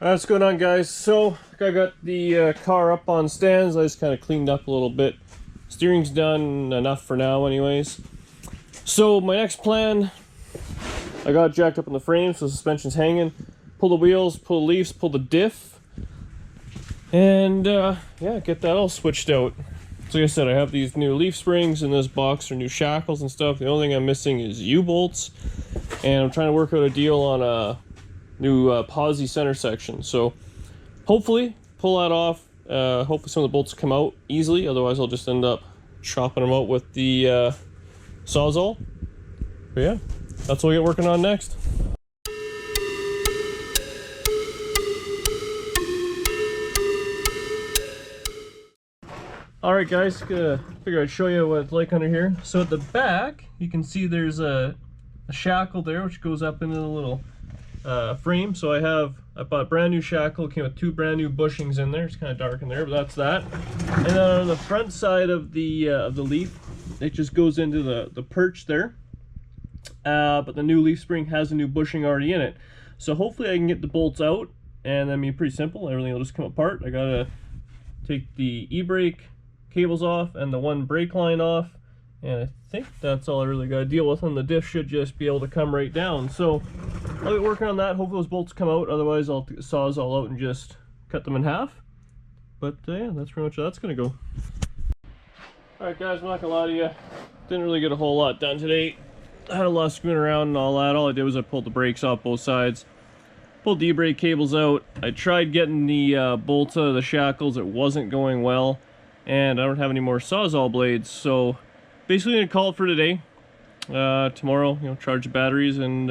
What's going on, guys? So I got the car up on stands. I just kind of cleaned up a little bit. Steering's done enough for now anyways. So my next plan, I got it jacked up in the frame so the suspension's hanging. Pull the wheels, pull the leaves, pull the diff, and yeah, get that all switched out. So like I said, I have these new leaf springs in this box or new shackles and stuff. The only thing I'm missing is U-bolts, and I'm trying to work out a deal on a new posi center section. So hopefully pull that off. Hopefully some of the bolts come out easily, otherwise I'll just end up chopping them out with the Sawzall. But yeah, that's what we get working on next. Alright guys, figure I'd show you what it's like under here. So at the back, you can see there's a shackle there which goes up into the little frame. So I bought a brand new shackle, came with 2 brand new bushings in there. It's kind of dark in there, but that's that. And then on the front side of the leaf, it just goes into the perch there. But the new leaf spring has a new bushing already in it. So hopefully I can get the bolts out, and that'll be pretty simple. Everything will just come apart. I gotta take the e-brake cables off and the one brake line off, and I think that's all I really got to deal with, and the diff should just be able to come right down. So I'll be working on that. Hopefully those bolts come out, otherwise I'll take the Sawzall out and just cut them in half. But yeah, that's pretty much how that's gonna go. Alright guys, I'm not gonna lie to you, didn't really get a whole lot done today. I had a lot of screwing around and all that. All I did was I pulled the brakes off both sides, pulled the e-brake cables out. I tried getting the bolts out of the shackles. It wasn't going well, and I don't have any more Sawzall blades, so basically I'm gonna call it for today. Tomorrow, charge the batteries and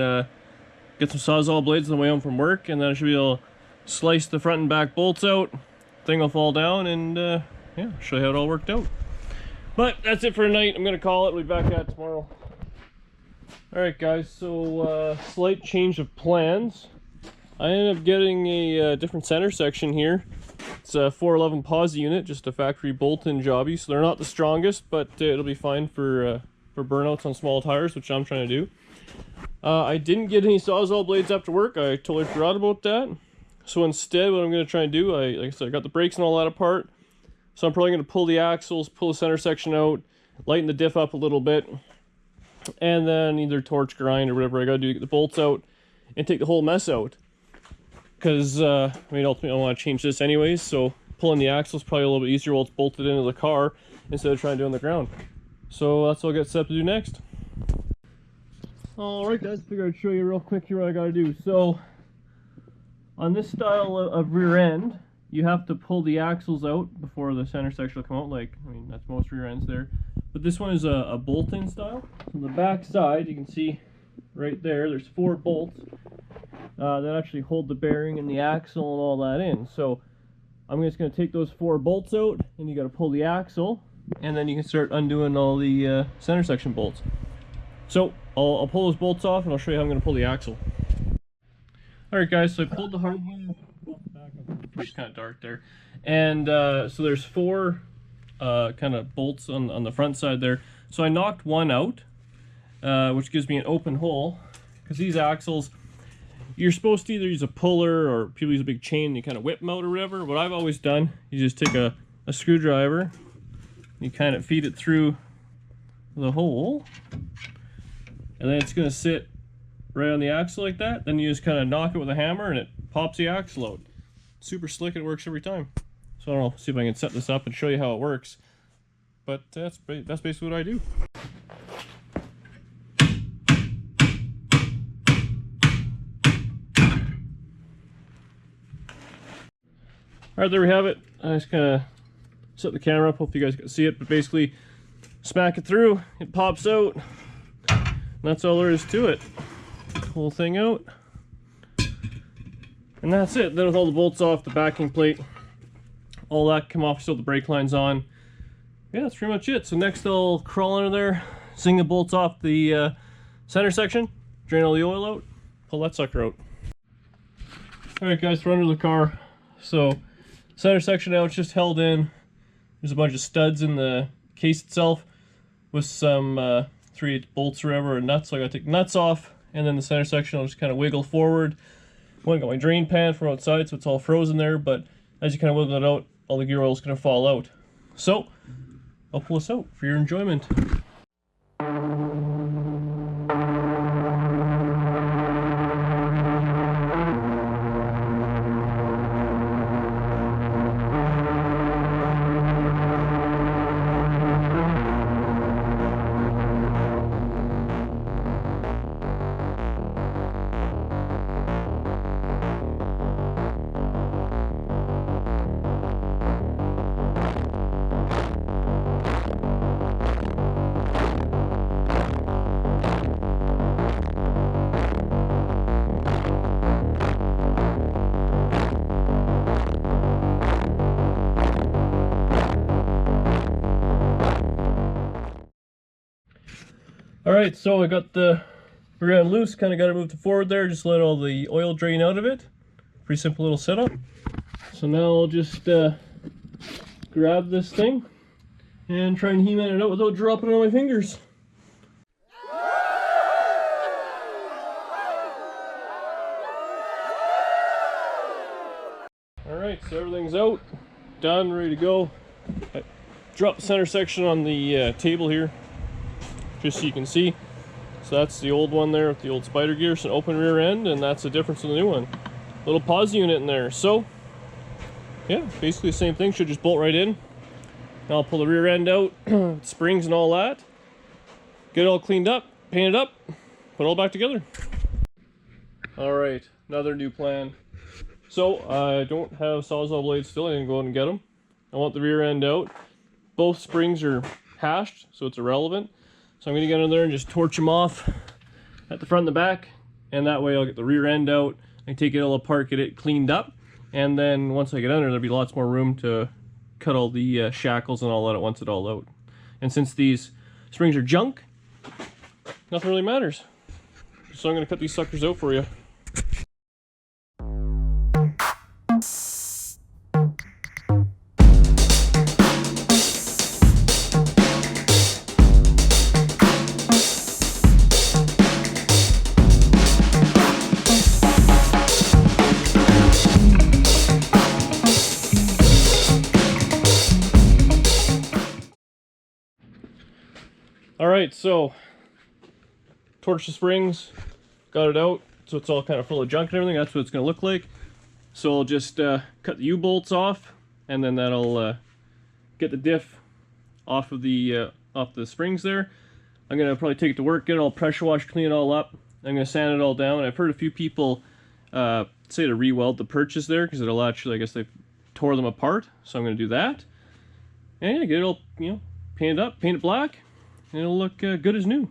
get some Sawzall blades on the way home from work, and then I should be able to slice the front and back bolts out. Thing will fall down, and yeah, show you how it all worked out. But that's it for tonight. I'm gonna call it. We'll be back at it tomorrow. Alright guys, so slight change of plans. I ended up getting a different center section here. It's a 411 posi unit, just a factory bolt-in jobby, so they're not the strongest, but it'll be fine for burnouts on small tires, which I'm trying to do. I didn't get any Sawzall blades after work. I totally forgot about that. So instead, what I'm going to try and do, like I said, I got the brakes and all that apart. So I'm probably going to pull the axles, pull the center section out, lighten the diff up a little bit, and then either torch grind or whatever I got to do to get the bolts out and take the whole mess out. Because, I mean, ultimately I want to change this anyways, so pulling the axle is probably a little bit easier while it's bolted into the car instead of trying to do it on the ground. So that's what I'll get set up to do next. Alright guys, figured I'd show you real quick here what I gotta do. So, on this style of rear end, you have to pull the axles out before the center section will come out. Like, I mean, that's most rear ends there. But this one is a bolt-in style. On the back side, you can see right there, there's 4 bolts that actually hold the bearing and the axle and all that in. So I'm just going to take those 4 bolts out, and you got to pull the axle, and then you can start undoing all the center section bolts. So I'll pull those bolts off, and I'll show you how I'm going to pull the axle. Alright guys, so I pulled the hardware. It's kind of dark there. And so there's 4 kind of bolts on the front side there. So I knocked one out, which gives me an open hole, because these axles, you're supposed to either use a puller or people use a big chain and you kind of whip them out or whatever. What I've always done, you just take a screwdriver, you kind of feed it through the hole, and then it's going to sit right on the axle like that. Then you just kind of knock it with a hammer and it pops the axle out. Super slick, it works every time. So I don't know, see if I can set this up and show you how it works. But that's basically what I do. Alright, there we have it. I just kind of set the camera up, hope you guys can see it, but basically smack it through, it pops out, and that's all there is to it. Whole thing out, and that's it. Then with all the bolts off, the backing plate, all that come off, still the brake line's on. Yeah, that's pretty much it. So next I'll crawl under there, sing the bolts off the center section, drain all the oil out, pull that sucker out. Alright guys, we're under the car. So center section now, it's just held in. There's a bunch of studs in the case itself with some 3/8 bolts or whatever, or nuts. So I gotta take the nuts off, and then the center section I'll just kind of wiggle forward, One, got my drain pan from outside, so it's all frozen there, but as you kind of wiggle it out, all the gear oil is going to fall out. So, I'll pull this out for your enjoyment. Alright, so I got the rear end loose, kind of got to move it forward there, just let all the oil drain out of it. Pretty simple little setup. So now I'll just grab this thing and try and He-Man it out without dropping it on my fingers. Alright, so everything's out, done, ready to go. I dropped the center section on the table here, just so you can see. So that's the old one there with the old spider gear, so an open rear end, and that's the difference in the new one. Little pause unit in there. So yeah, basically the same thing, should just bolt right in. Now I'll pull the rear end out, springs and all that, get it all cleaned up, paint it up, put it all back together. Alright, another new plan. So I don't have Sawzall blades still, I didn't go out and get them. I want the rear end out. Both springs are hashed, so it's irrelevant. So I'm going to get in there and just torch them off at the front and the back, and that way I'll get the rear end out, I can take it all apart, get it cleaned up, and then once I get under, there'll be lots more room to cut all the shackles and all that once it's all out. And since these springs are junk, nothing really matters. So I'm going to cut these suckers out for you. Alright, so torch the springs, got it out, so it's all kind of full of junk and everything. That's what it's going to look like. So I'll just cut the U-bolts off, and then that'll get the diff off the springs there. I'm going to probably take it to work, get it all pressure washed, clean it all up. I'm going to sand it all down. I've heard a few people say to re-weld the perches there, because it'll actually, I guess they tore them apart. So I'm going to do that. And yeah, get it all, painted up, paint it black. And it'll look good as new.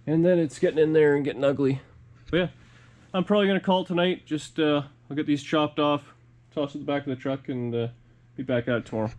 And then it's getting in there and getting ugly. But yeah, I'm probably going to call it tonight. Just I'll get these chopped off, toss it in the back of the truck, and be back at it tomorrow.